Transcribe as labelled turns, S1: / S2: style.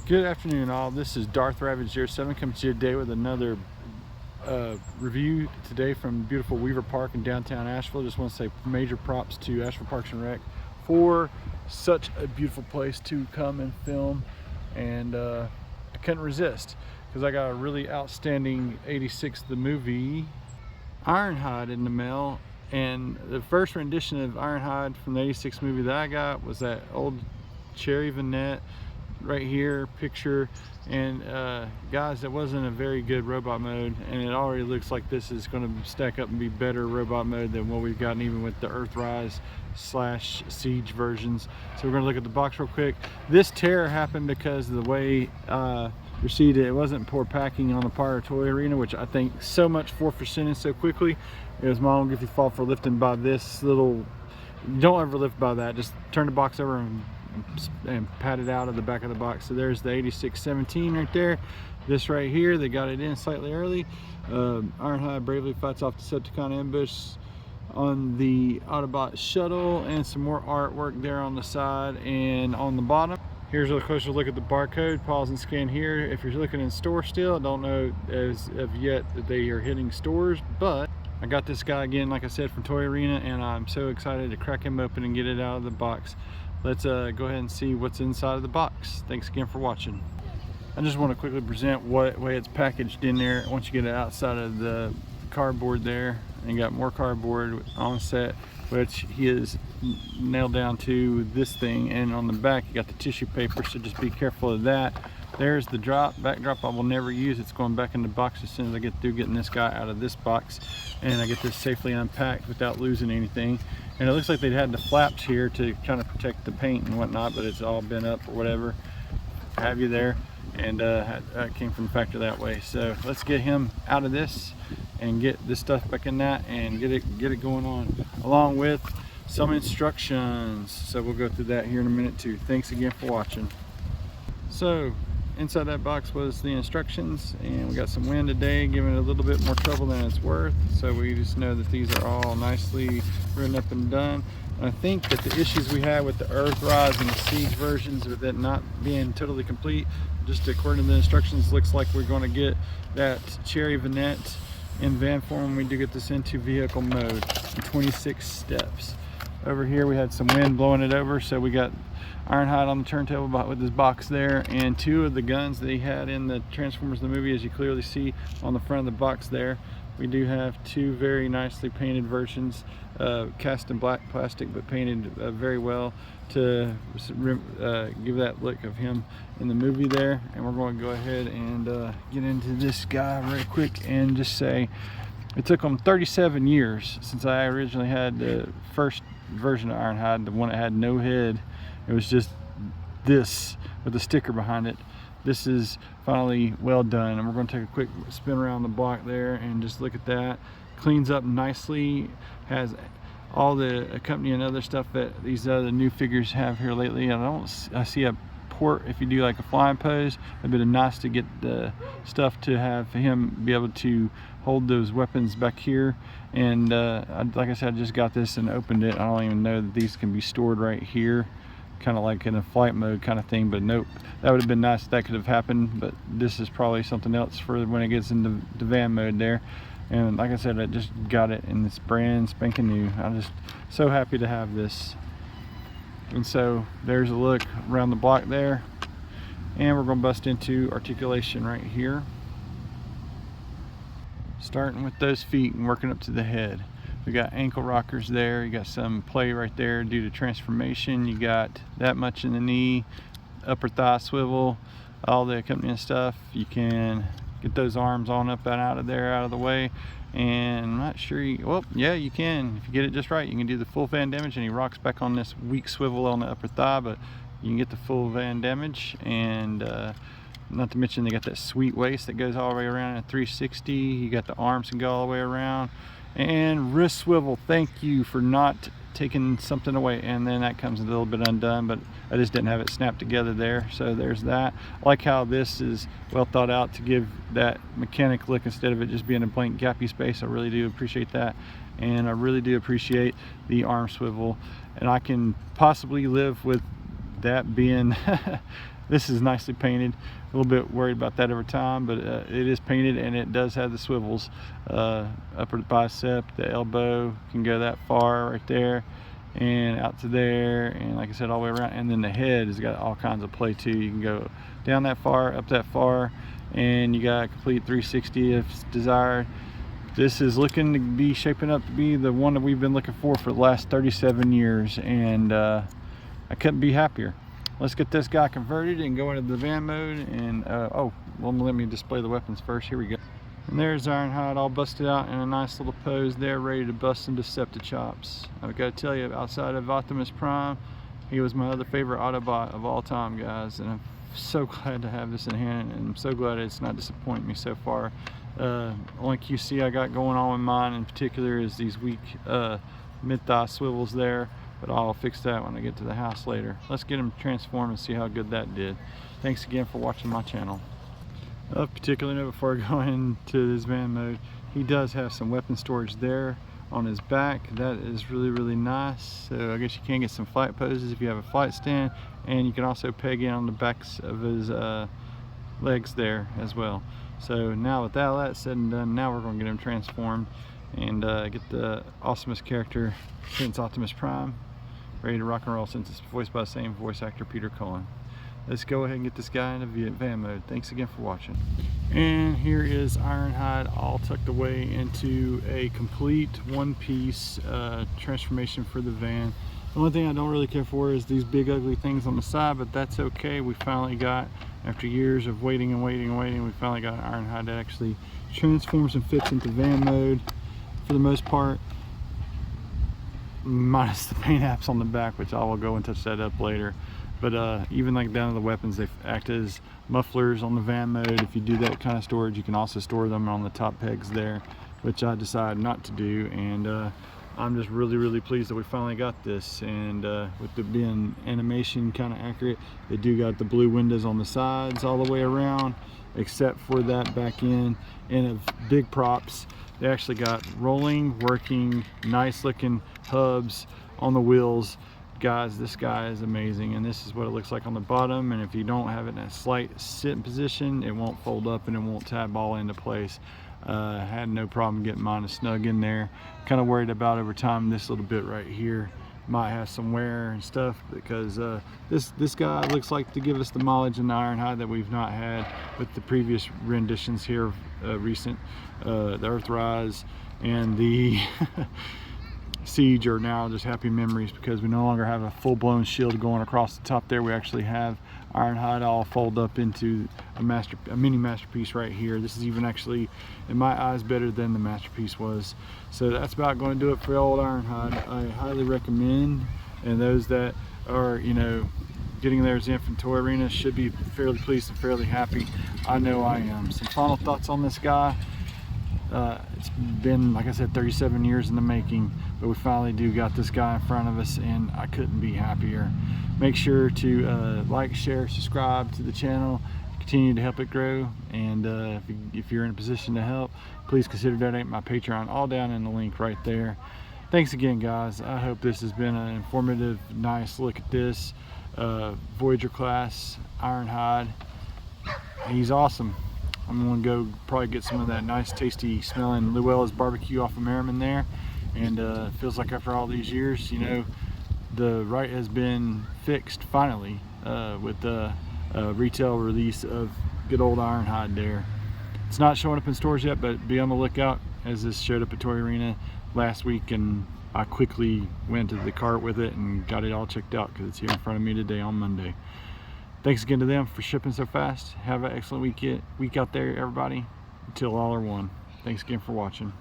S1: Good afternoon all, this is Darth Ravage 07 coming to you today with another review today from beautiful Weaver Park in downtown Asheville. Just want to say major props to Asheville Parks and Rec for such a beautiful place to come and film, and I couldn't resist because I got a really outstanding 86 the movie Ironhide in the mail. And the first rendition of Ironhide from the 86 movie that I got was that old cherry vignette right here picture, and guys, that wasn't a very good robot mode, and it already looks like this is going to stack up and be better robot mode than what we've gotten even with the Earthrise / Siege versions. So we're going to look at the box real quick. This tear happened because of the way received it wasn't poor packing on the part of Toy Arena, which I think so much for sending so quickly. It was my own goofy fault for lifting by this little. Don't ever lift by that, just turn the box over and pat it out of the back of the box. So there's the 8617 right there. This right here, they got it in slightly early. Ironhide bravely fights off Decepticon ambush on the Autobot shuttle, and some more artwork there on the side and on the bottom. Here's a closer look at the barcode. Pause and scan here. If you're looking in store still, I don't know as of yet that they are hitting stores, but I got this guy again, like I said, from Toy Arena, and I'm so excited to crack him open and get it out of the box. Let's go ahead and see what's inside of the box. Thanks again for watching. I just want to quickly present what way it's packaged in there. Once you get it outside of the cardboard there, and you got more cardboard on set, which he is nailed down to this thing, and on the back you got the tissue paper, so just be careful of that. There's the backdrop I will never use. It's going back in the box as soon as I get through getting this guy out of this box and I get this safely unpacked without losing anything. And it looks like they'd had the flaps here to kind of protect the paint and whatnot, but it's all bent up or whatever have you there, and that came from the factory that way. So let's get him out of this and get this stuff back in that and get it going on, along with some instructions. So we'll go through that here in a minute too. Thanks again for watching. So inside that box was the instructions, and we got some wind today, giving it a little bit more trouble than it's worth. So we just know that these are all nicely written up and done. And I think that the issues we had with the Earthrise and the Siege versions with it not being totally complete, just according to the instructions, looks like we're going to get that cherry vignette in van form when we do get this into vehicle mode in 26 steps. Over here we had some wind blowing it over, so we got Ironhide on the turntable with his box there, and two of the guns that he had in the Transformers the movie, as you clearly see on the front of the box there. We do have two very nicely painted versions, cast in black plastic but painted very well to give that look of him in the movie there. And we're going to go ahead and get into this guy very quick and just say it took him 37 years since I originally had the first version of Ironhide, the one that had no head. It was just this with a sticker behind it. This is finally well done, and we're going to take a quick spin around the block there and just look at that. Cleans up nicely, has all the accompanying other stuff that these other new figures have here lately. I see a port if you do like a flying pose. It'd be nice to get the stuff to have him be able to hold those weapons back here. And like I said, I just got this and opened it. I don't even know that these can be stored right here, kind of like in a flight mode kind of thing, but nope. That would have been nice if that could have happened, but this is probably something else for when it gets into the van mode there. And like I said, I just got it and it's brand spanking new. I'm just so happy to have this. And so there's a look around the block there, and we're going to bust into articulation right here, starting with those feet and working up to the head. We got ankle rockers there, you got some play right there due to transformation, you got that much in the knee, upper thigh swivel, all the accompanying stuff. You can get those arms on up and out of there, out of the way. And I'm not sure well, yeah, you can. If you get it just right, you can do the full van damage, and he rocks back on this weak swivel on the upper thigh, but you can get the full van damage. And not to mention they got that sweet waist that goes all the way around at 360. You got the arms can go all the way around. And wrist swivel, thank you for not taking something away. And then that comes a little bit undone, but I just didn't have it snapped together there. So there's that. I like how this is well thought out to give that mechanic look instead of it just being a blank gappy space. I really do appreciate that. And I really do appreciate the arm swivel. And I can possibly live with that being This is nicely painted. A little bit worried about that over time, but it is painted, and it does have the swivels. Upper bicep, the elbow can go that far right there and out to there, and like I said, all the way around. And then the head has got all kinds of play too. You can go down that far, up that far, and you got a complete 360 if desired. This is looking to be shaping up to be the one that we've been looking for the last 37 years, and I couldn't be happier. Let's get this guy converted and go into the van mode, and oh, well, let me display the weapons first. Here we go. And there's Ironhide all busted out in a nice little pose there, ready to bust some Deceptichops. I've got to tell you, outside of Optimus Prime, he was my other favorite Autobot of all time, guys, and I'm so glad to have this in hand, and I'm so glad it's not disappointing me so far. Only QC I got going on with mine in particular is these weak mid-thigh swivels there, but I'll fix that when I get to the house later. Let's get him transformed and see how good that did. Thanks again for watching my channel. Of particular note, before I go into this van mode, he does have some weapon storage there on his back. That is really nice. So I guess you can get some flight poses if you have a flight stand, and you can also peg in on the backs of his legs there as well. So now with all that said and done, now we're going to get him transformed and get the awesomest character since Optimus Prime ready to rock and roll, since it's voiced by the same voice actor, Peter Cullen. Let's go ahead and get this guy into van mode. Thanks again for watching. And here is Ironhide all tucked away into a complete one-piece transformation for the van. The only thing I don't really care for is these big ugly things on the side, but that's okay. We finally got, after years of waiting and waiting, we finally got Ironhide that actually transforms and fits into van mode for the most part, minus the paint apps on the back, which I will go and touch that up later. But even like down to the weapons, they act as mufflers on the van mode. If you do that kind of storage, you can also store them on the top pegs there, which I decided not to do. And I'm just really pleased that we finally got this. And with it being animation kind of accurate, they do got the blue windows on the sides all the way around, except for that back end. And of big props, they actually got rolling, working, nice looking hubs on the wheels. Guys, this guy is amazing, and this is what it looks like on the bottom. And if you don't have it in a slight sitting position, it won't fold up and it won't tab all into place. Had no problem getting mine to snug in there. Kind of worried about over time this little bit right here might have some wear and stuff, because this guy looks like to give us the mileage in the Ironhide that we've not had with the previous renditions here, recent. The Earthrise and the Siege are now just happy memories, because we no longer have a full-blown shield going across the top there. We actually have Ironhide all fold up into a mini masterpiece right here. This is even actually, in my eyes, better than the masterpiece was. So that's about going to do it for old Ironhide. I highly recommend, and those that are, you know, getting theirs in from Toy Arena should be fairly pleased and fairly happy. I know I am. Some final thoughts on this guy. It's been, like I said, 37 years in the making, but we finally got this guy in front of us, and I couldn't be happier. Make sure to like, share, subscribe to the channel, continue to help it grow. And if you're in a position to help, please consider donating my Patreon, all down in the link right there. Thanks again, guys. I hope this has been an informative, nice look at this Voyager class Ironhide. He's awesome. I'm gonna go probably get some of that nice, tasty smelling Llewellyn's barbecue off of Merriman there. And it feels like after all these years, you know, the right has been fixed finally with the retail release of good old Ironhide there. It's not showing up in stores yet, but be on the lookout, as this showed up at Toy Arena last week, and I quickly went to the cart with it and got it all checked out, because it's here in front of me today on Monday. Thanks again to them for shipping so fast. Have an excellent week out there, everybody. Until all are one. Thanks again for watching.